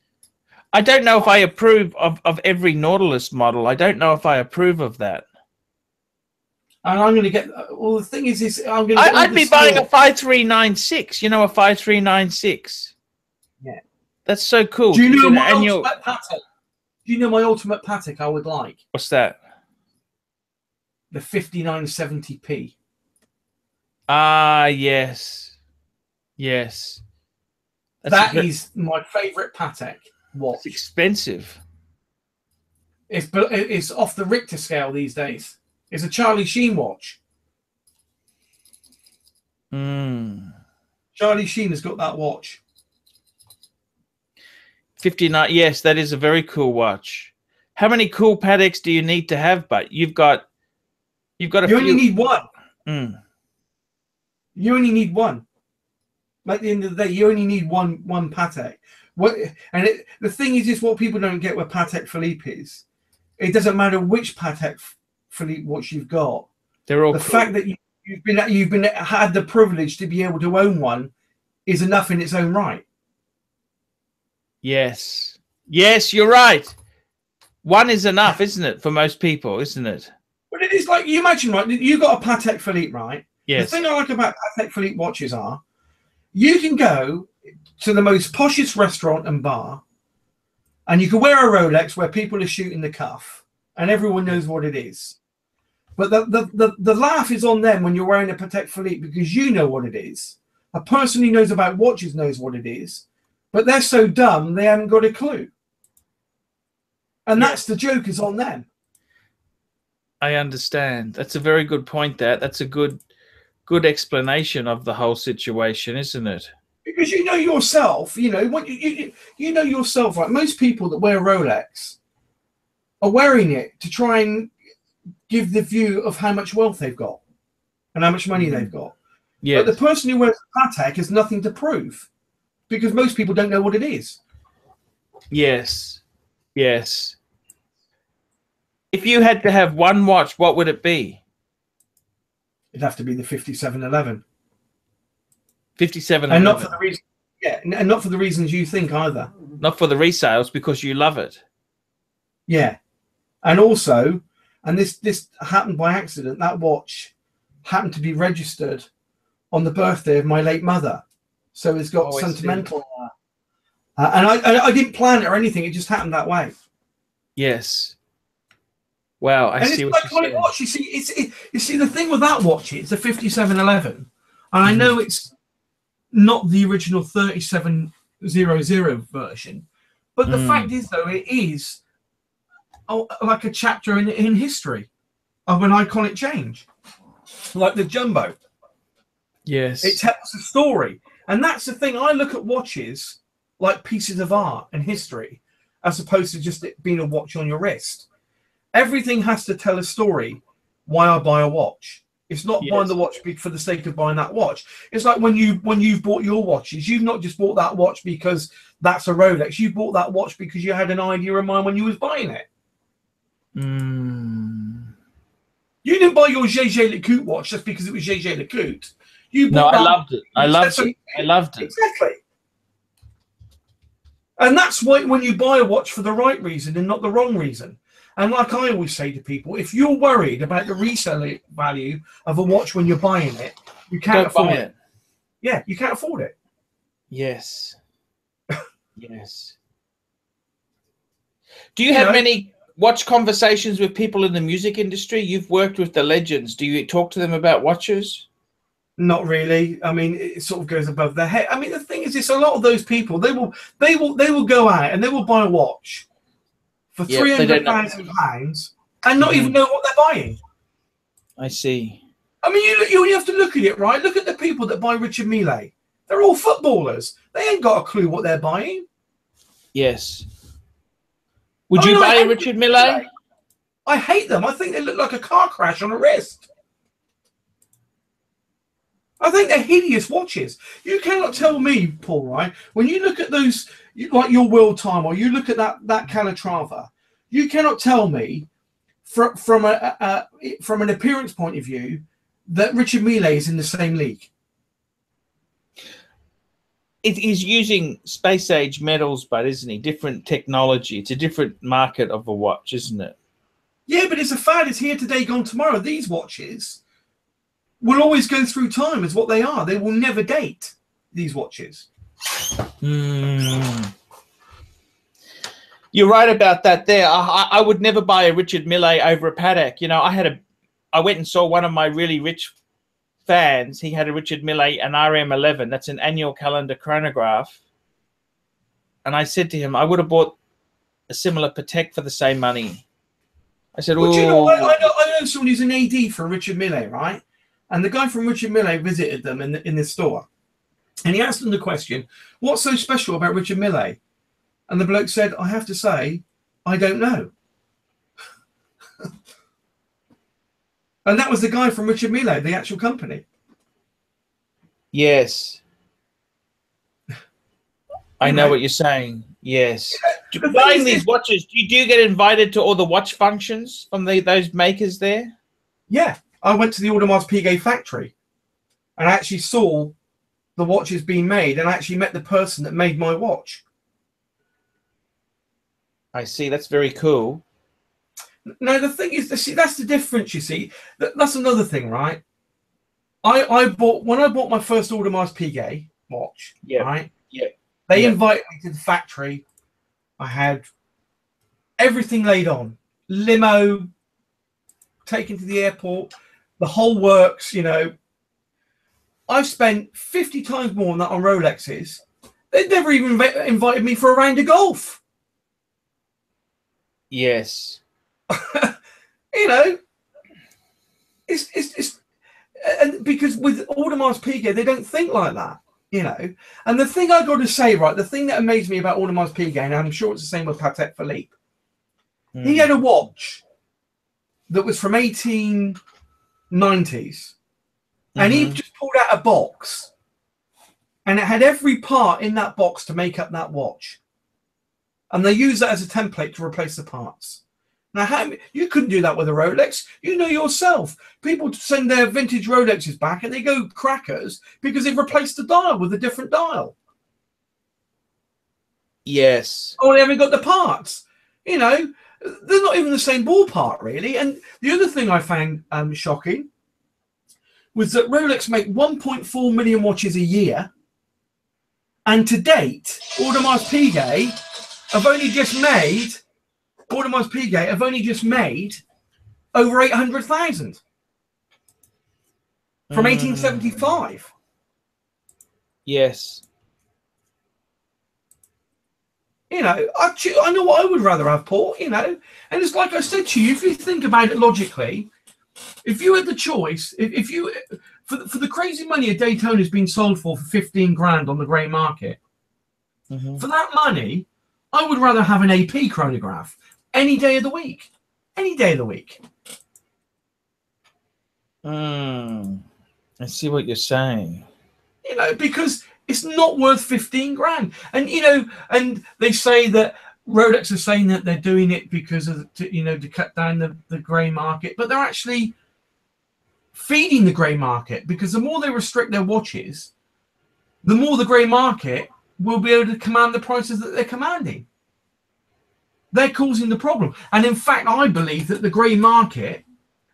I don't know if I approve of every Nautilus model. I don't know if I approve of that. And I'm going to get... Well, the thing is I'm going to... I'd be buying a 5396. You know, a 5396. Yeah. That's so cool. Do you know my ultimate Patek? Do you know my ultimate Patek I would like? What's that? The 5970p. Ah, yes. Yes. That is my favourite Patek watch. It's expensive. It's off the Richter scale these days. It's a Charlie Sheen watch. Charlie Sheen has got that watch. 59. Yes, that is a very cool watch. How many cool Pateks do you need to have? But you've got a You few. only need one. You only need one. At the end of the day, you only need one Patek. The thing is what people don't get with Patek Philippe is, it doesn't matter which Patek Philippe watch you've got. They're all the cool. fact that you've had the privilege to be able to own one is enough in its own right. Yes. Yes, you're right. One is enough, isn't it, for most people, isn't it? But it is like, you imagine, right? You got a Patek Philippe, right? Yes. The thing I like about Patek Philippe watches are, you can go to the most poshest restaurant and bar, and you can wear a Rolex where people are shooting the cuff, and everyone knows what it is. But the laugh is on them when you're wearing a Patek Philippe, because you know what it is. A person who knows about watches knows what it is, but they're so dumb they haven't got a clue. And that's the joke, is on them. I understand. That's a very good point. That's a good explanation of the whole situation, isn't it? Because you know yourself, you know what you know yourself, right? Most people that wear Rolex are wearing it to try and give the view of how much wealth they've got and how much money they've got. Yeah. But the person who wears Patek has nothing to prove, because most people don't know what it is. Yes. Yes. If you had to have one watch, what would it be? It'd have to be the 5711. 5711. And not for the reason, and not for the reasons you think either. Not for the resales, because you love it. Yeah. And also, and this happened by accident, that watch happened to be registered on the birthday of my late mother. So it's got sentimental. And I didn't plan it or anything. It just happened that way. Yes. Wow, I see what you're saying. Watch. You see, the thing with that watch is the 5711, and I know it's not the original 3700 version, but the fact is, though, it is like a chapter in history of an iconic change, like the Jumbo. Yes, it tells a story, and that's the thing. I look at watches like pieces of art and history, as opposed to just it being a watch on your wrist. Everything has to tell a story why I buy a watch. It's not buying the watch for the sake of buying that watch. It's like when you've bought your watches, you've not just bought that watch because that's a Rolex. You bought that watch because you had an idea in mind when you was buying it. You didn't buy your Jaeger-LeCoultre watch just because it was Jaeger-LeCoultre. I loved it. I loved it. I loved it. Exactly. And that's why when you buy a watch for the right reason and not the wrong reason. And like I always say to people, if you're worried about the resale value of a watch when you're buying it, you can't afford it. Yeah, you can't afford it. Yes. Yes. Do you have many watch conversations with people in the music industry? You've worked with the legends. Do you talk to them about watches? Not really. I mean, it sort of goes above their head. I mean, the thing is, it's a lot of those people. They will go out and they will buy a watch for £300,000 and not even know what they're buying. I see. I mean, you have to look at it, right? Look at the people that buy Richard Mille. They're all footballers. They ain't got a clue what they're buying. Yes. Would you buy a Richard Mille? I hate them. I think they look like a car crash on a wrist. I think they're hideous watches. You cannot tell me, Paul, right? When you look at those, like your World Time, or you look at that Calatrava, you cannot tell me from an appearance point of view that Richard Mille is in the same league. It is using space age metals, but isn't he? Different technology. It's a different market of a watch, isn't it? Yeah, but it's a fad. It's here today, gone tomorrow. These watches will always go through time as what they are. They will never date, these watches. You're right about that there. I would never buy a Richard Mille over a Patek. You know, I went and saw one of my really rich fans. He had a Richard Mille, an RM11. That's an annual calendar chronograph. And I said to him, I would have bought a similar Patek for the same money. I said, well, do you know, I know someone who's an AD for Richard Mille, right? And the guy from Richard Mille visited them in the store. And he asked them the question, what's so special about Richard Mille? And the bloke said, I have to say, I don't know. And that was the guy from Richard Mille, the actual company. Yes. I know what you're saying. Yes. Buying these watches, do you get invited to all the watch functions from those makers there? Yeah. I went to the Audemars Piguet factory and I actually saw the watches being made and I actually met the person that made my watch. I see. That's very cool. No, the thing is, that's the difference, you see. That's another thing, right? When I bought my first Audemars Piguet watch, right? Yeah. They invited me to the factory. I had everything laid on. Limo, taken to the airport, the whole works, you know. I've spent 50 times more than that on Rolexes. They'd never even invited me for a round of golf. Yes. You know, it's and because with Audemars Piguet, they don't think like that, you know. And the thing I got to say, right, the thing that amazed me about Audemars Piguet, and I'm sure it's the same with Patek Philippe, he had a watch that was from 1890s, and he just pulled out a box, and it had every part in that box to make up that watch, and they used that as a template to replace the parts. Now, you couldn't do that with a Rolex. You know yourself. People send their vintage Rolexes back and they go crackers because they've replaced the dial with a different dial. Yes. Oh, they haven't got the parts. You know, they're not even the same ballpark, really. And the other thing I found shocking was that Rolex make 1.4 million watches a year. And to date, Audemars Piguet have only just made over 800,000 from 1875. Yes. You know, I know what I would rather have, Paul, you know. And it's like I said to you, if you think about it logically, if you had the choice, if you, for the crazy money a Daytona's been sold for 15 grand on the grey market, for that money, I would rather have an AP chronograph any day of the week. Any day of the week. I see what you're saying. You know, because it's not worth 15 grand. And, you know, and they say that Rolex are saying that they're doing it because of, you know, to cut down the grey market. But they're actually feeding the grey market, because the more they restrict their watches, the more the grey market will be able to command the prices that they're commanding. They're causing the problem. And in fact, I believe that the grey market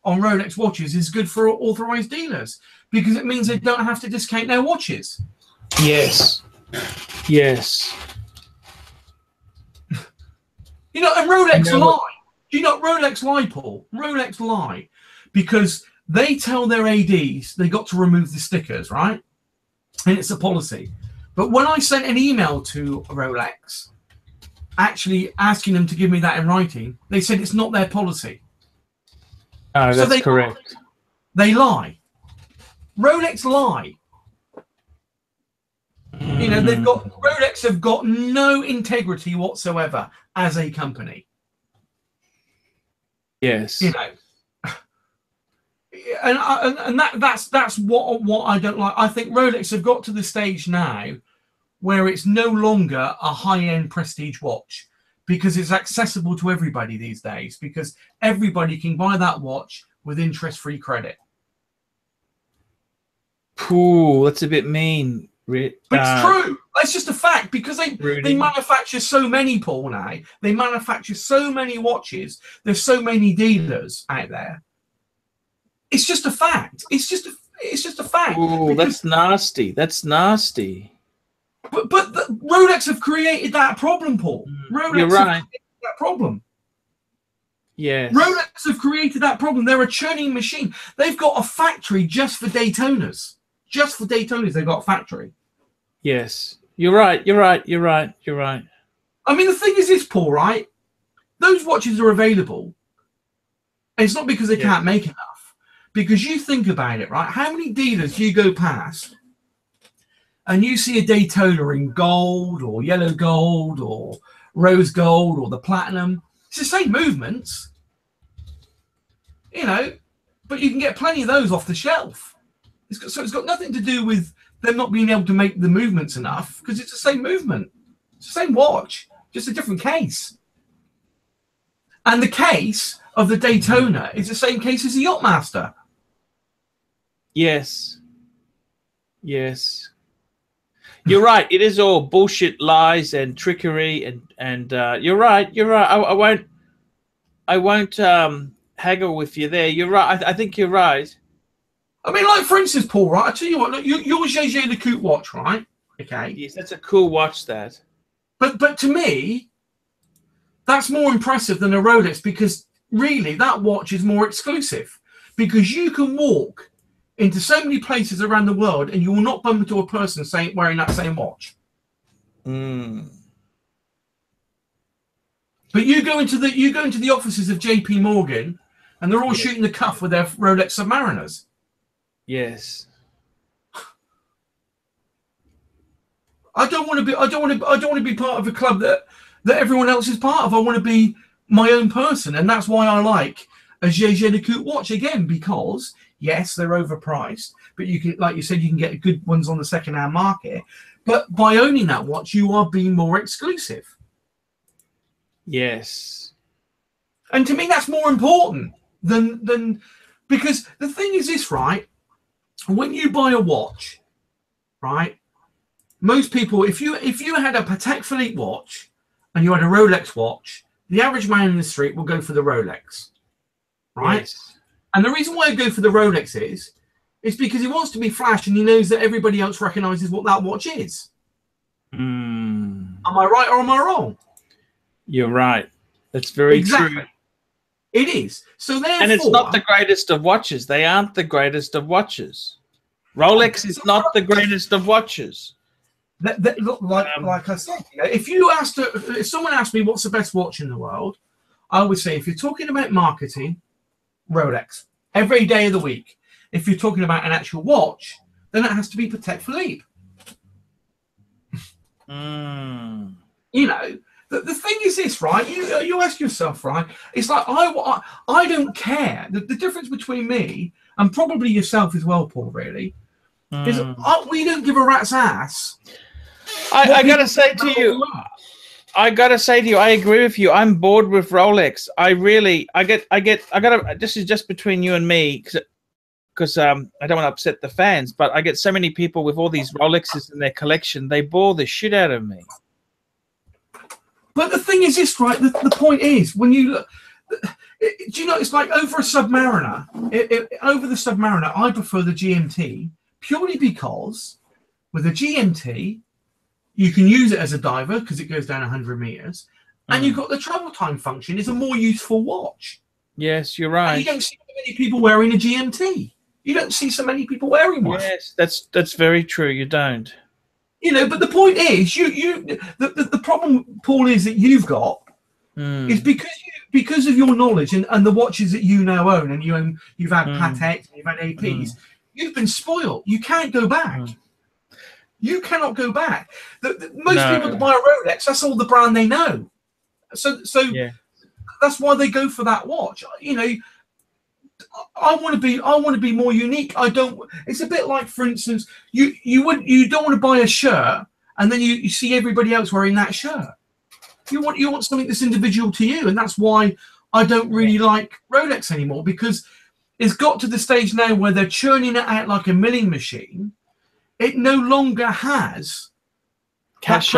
on Rolex watches is good for authorized dealers because it means they don't have to discount their watches. Yes. Yes. You know, and Rolex lie. Do you know Rolex lie, Paul? Rolex lie because they tell their ADs they got to remove the stickers, right? And it's a policy. But when I sent an email to Rolex actually asking them to give me that in writing, they said it's not their policy. Oh, that's correct. They lie. Rolex lie. You know, Rolex have got no integrity whatsoever as a company. Yes. You know, and that's what I don't like. I think Rolex have got to the stage now where it's no longer a high-end prestige watch because it's accessible to everybody these days because everybody can buy that watch with interest-free credit. Ooh, that's a bit mean. But it's true. That's just a fact because they manufacture so many, Paul, now. They manufacture so many watches. There's so many dealers out there. It's just a fact. It's just a fact. Ooh, that's nasty. That's nasty. But Rolex have created that problem, Paul. Rolex You're right. have created that problem. Yes. Rolex have created that problem. They're a churning machine. They've got a factory just for Daytonas. Just for Daytonas, they've got a factory. Yes. You're right. You're right. You're right. You're right. I mean, the thing is this, Paul, right? Those watches are available. And it's not because they can't make enough. Because you think about it, right? How many dealers do you go past and you see a Daytona in gold or yellow gold or rose gold or the platinum? It's the same movements, you know, but you can get plenty of those off the shelf. So it's got nothing to do with them not being able to make the movements enough because it's the same movement. It's the same watch, just a different case. And the case of the Daytona is the same case as the Yachtmaster. Yes. Yes. You're right. It is all bullshit, lies, and trickery, and you're right. You're right. I won't haggle with you there. You're right. I think you're right. I mean, like for instance, Paul, right? I tell you what, look, your Jaeger-LeCoultre watch, right? Okay. Yes, that's a cool watch. That. But to me, that's more impressive than a Rolex because really that watch is more exclusive because you can walk into so many places around the world and you will not bump into a person wearing that same watch. But you go into the offices of JP Morgan and they're all shooting the cuff with their Rolex Submariners. Yes. I don't want to be part of a club that everyone else is part of. I want to be my own person, and that's why I like a Jaeger-LeCoultre watch again because yes, they're overpriced, but you can, like you said, you can get good ones on the second-hand market. But by owning that watch, you are being more exclusive. Yes. And to me, that's more important than because the thing is this, right? When you buy a watch, right? Most people, if you had a Patek Philippe watch and you had a Rolex watch, the average man in the street will go for the Rolex, right? Yes. And the reason why I go for the Rolex is because he wants to be flash and he knows that everybody else recognizes what that watch is. Am I right or am I wrong? You're right. That's very true. It is. So therefore, and it's not the greatest of watches. They aren't the greatest of watches. Rolex is not the greatest of watches. Like I said, you know, if someone asked me what's the best watch in the world, I would say if you're talking about marketing, Rolex every day of the week. If you're talking about an actual watch, then it has to be Patek Philippe. You know, the thing is this, right? You ask yourself, right? It's like I don't care. The difference between me and probably yourself as well, Paul, really, is we don't give a rat's ass. I gotta say to you, I agree with you. I'm bored with Rolex. This is just between you and me, because I don't want to upset the fans, but I get so many people with all these Rolexes in their collection. They bore the shit out of me. But the thing is this, right? The point is, when you look, do you know, it's like over a Submariner, over the Submariner, I prefer the GMT purely because with a GMT, you can use it as a diver because it goes down 100 meters, and you've got the travel time function. It's a more useful watch. Yes, you're right. And you don't see many people wearing a GMT. You don't see so many people wearing one. Yes, that's very true. You don't. You know, but the point is, the problem, Paul, is that you've got is because of your knowledge and the watches that you now own, and you've had Pateks, you've had APs, you've been spoiled. You can't go back. You cannot go back. Most people that buy a Rolex, that's all the brand they know. So that's why they go for that watch. You know, I want to be more unique. I don't. It's a bit like, for instance, you don't want to buy a shirt and then you see everybody else wearing that shirt. You want something that's individual to you, and that's why I don't really like Rolex anymore, because it's got to the stage now where they're churning it out like a milling machine. It no longer has cash.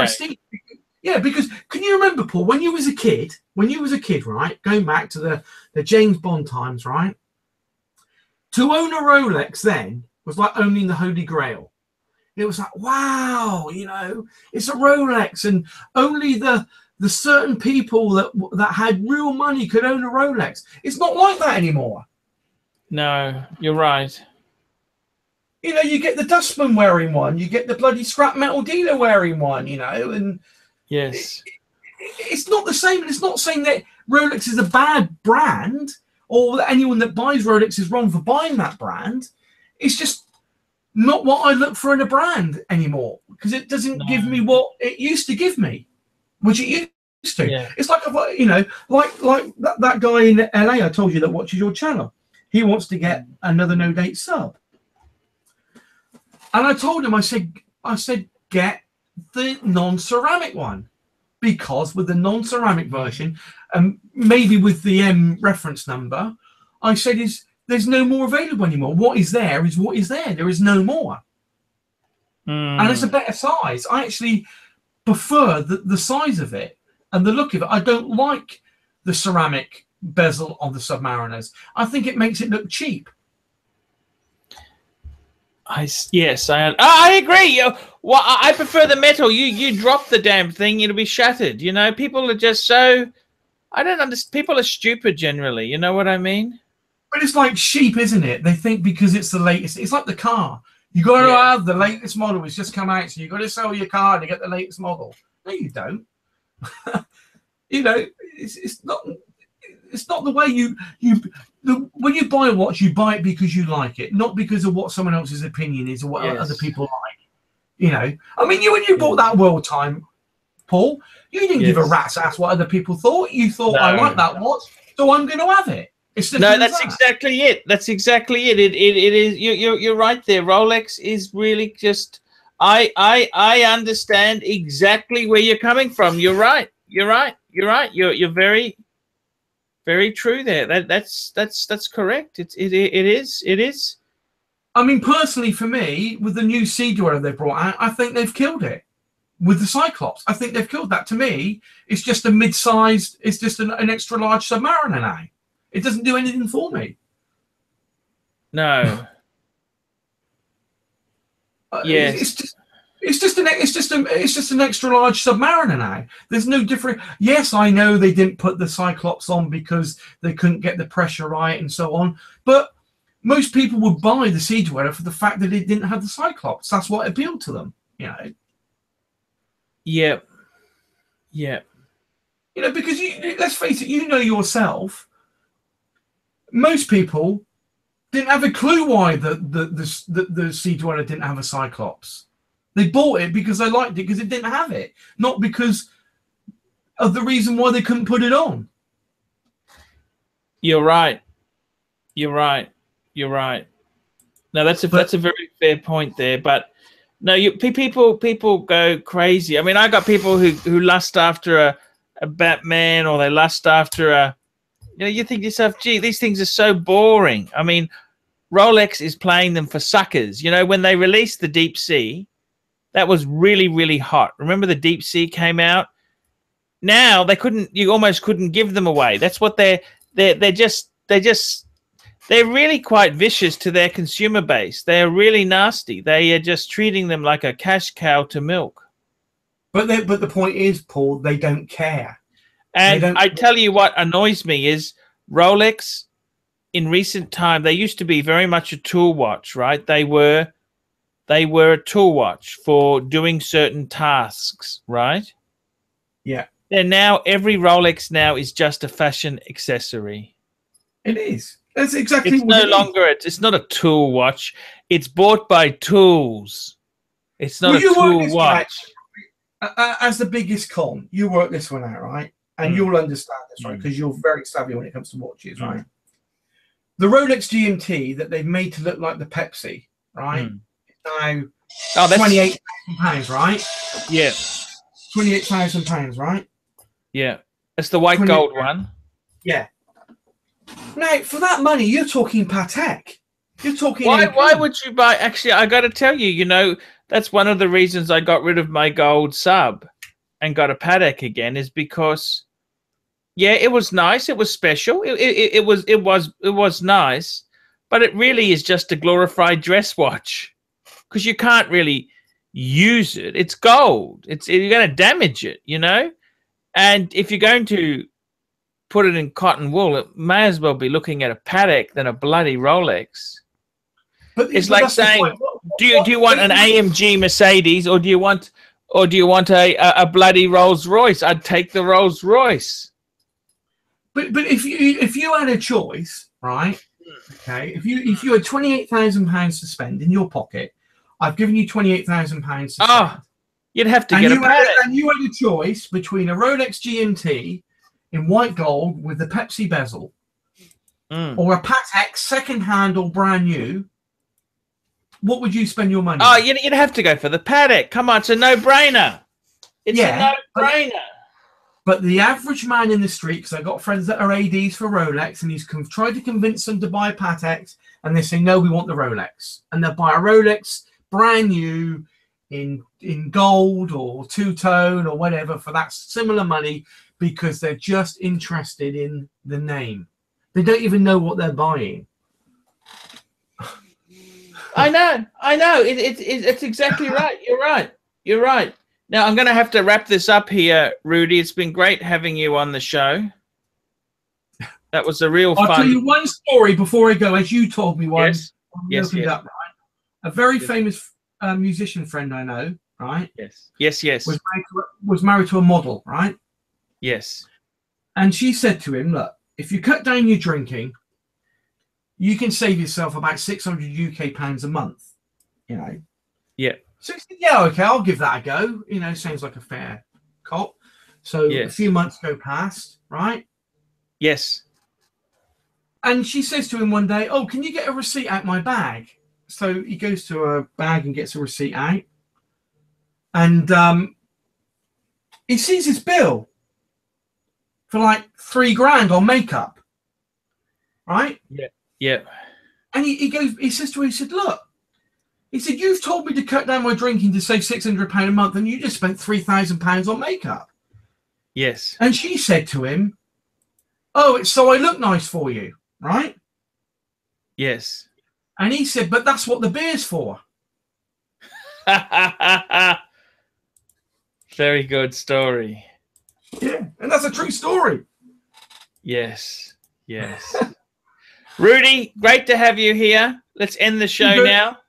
Yeah, because can you remember, Paul, when you was a kid, right, going back to the James Bond times, right? To own a Rolex then was like owning the Holy Grail. It was like, wow, you know, it's a Rolex, and only the certain people that had real money could own a Rolex. It's not like that anymore. No, you're right. You know, you get the dustman wearing one, you get the bloody scrap metal dealer wearing one, you know, and yes, it's not the same. And it's not saying that Rolex is a bad brand, or that anyone that buys Rolex is wrong for buying that brand. It's just not what I look for in a brand anymore, because it doesn't give me what it used to give me, which it used to. Yeah. It's like, you know, like that guy in LA I told you that watches your channel. He wants to get another no date sub. And I told him, I said, get the non-ceramic one, because with the non-ceramic version, maybe with the reference number, I said, there's no more available anymore. What is there is what is there. There is no more. And it's a better size. I actually prefer the size of it and the look of it. I don't like the ceramic bezel on the Submariners. I think it makes it look cheap. Yes, I agree. Well, I prefer the metal. You drop the damn thing, it'll be shattered. You know, people are just so, I don't understand. People are stupid generally. You know what I mean? But it's like sheep, isn't it? They think because it's the latest. It's like the car. You got to have the latest model. It's just come out, so you got to sell your car to get the latest model. No, you don't. You know, it's not. It's not the way when you buy a watch, you buy it because you like it, not because of what someone else's opinion is or what other people like. You know, I mean, when you bought that World Time, Paul, you didn't give a rat's ass what other people thought. You thought, I like that watch, so I'm going to have it. No, that's exactly it. That's exactly it. It is. You're right there. Rolex is really just. I understand exactly where you're coming from. You're right. You're right. You're right. You're very. Very true there. That's correct. It is. I mean, personally, for me, with the new Sea Dweller they brought out, I think they've killed it. With the Cyclops, I think they've killed that. To me, it's just a mid-sized. It's just an extra large Submariner now. It doesn't do anything for me. No. Yes. It's just an extra large Submariner now. There's no different. Yes, I know they didn't put the Cyclops on because they couldn't get the pressure right and so on. But most people would buy the Sea Dweller for the fact that it didn't have the Cyclops. That's what appealed to them. You know. Yep. Yep. You know, because let's face it. You know yourself. Most people didn't have a clue why the Sea Dweller didn't have a Cyclops. They bought it because they liked it because it didn't have it, not because of the reason why they couldn't put it on. You're right. You're right. You're right. No, that's a very fair point there. But no, people go crazy. I mean, I got people who lust after a Batman, or they lust after a. You know, you think to yourself, gee, these things are so boring. I mean, Rolex is playing them for suckers. You know, when they released the Deep Sea. That was really, really hot. Remember the Deep Sea came out? now they couldn't. You almost couldn't give them away. That's what they're really quite vicious to their consumer base. They are really nasty. They are just treating them like a cash cow to milk. But the point is, Paul, they don't care. And I tell you what annoys me is Rolex. In recent time, they used to be very much a tool watch, right? They were a tool watch for doing certain tasks, right? Yeah. And now every Rolex now is just a fashion accessory. It is. That's exactly it's what no it longer is. It's not a tool watch. It's bought by tools. It's not a tool watch. As the biggest con, you work this one out, right? And you'll understand this, right? Because you're very savvy when it comes to watches, right? The Rolex GMT that they've made to look like the Pepsi, right? Now, £28,000, right? Yeah. £28,000, right? Yeah. It's the white gold one. Yeah. Now, for that money, you're talking Patek. You're talking. Why would you buy? Actually, I got to tell you, you know, that's one of the reasons I got rid of my gold sub and got a Patek again, is because, yeah, it was nice. It was special. It was nice, but it really is just a glorified dress watch because you can't really use it. It's gold. You're going to damage it, you know. And if you're going to put it in cotton wool, it may as well be looking at a Patek than a bloody Rolex. But it's like saying, do you want an AMG Mercedes or do you want a bloody Rolls Royce? I'd take the Rolls Royce. But if you had a choice, right? Okay, if you had £28,000 to spend in your pocket, I've given you £28,000 to spend. Oh, you'd have to get a Patek. And you had a choice between a Rolex GMT in white gold with the Pepsi bezel, or a Patek second-hand or brand new. What would you spend your money on? Oh, you'd have to go for the Patek. Come on, it's a no-brainer. It's a no-brainer. But the average man in the street, because I've got friends that are ADs for Rolex, and he's tried to convince them to buy Pateks, and they say, no, we want the Rolex. And they'll buy a Rolex brand new in gold or two-tone or whatever for that similar money because they're just interested in the name. They don't even know what they're buying. I know. It's exactly right. You're right. Now, I'm going to have to wrap this up here, Rudy. It's been great having you on the show. That was a real fun. I'll tell you one story before I go, as you told me one. Yes. Up, right? A very famous musician friend I know, right? Yes. Was married to a model, right? Yes. And she said to him, look, if you cut down your drinking, you can save yourself about 600 UK pounds a month, you know. Yeah. So he said, yeah, okay, I'll give that a go. You know, sounds like a fair cop. So a few months go past, right? Yes. And she says to him one day, oh, can you get a receipt out my bag? So he goes to a bag and gets a receipt out. And he sees his bill for like £3,000 on makeup. Right? Yeah. And he says to her, he said, look, he said, you've told me to cut down my drinking to save £600 a month, and you just spent £3,000 on makeup. Yes. And she said to him, oh, it's so I look nice for you, right? Yes. And he said, but that's what the beer's for. Very good story. Yeah, and that's a true story. Yes. Rudy, great to have you here. Let's end the show now.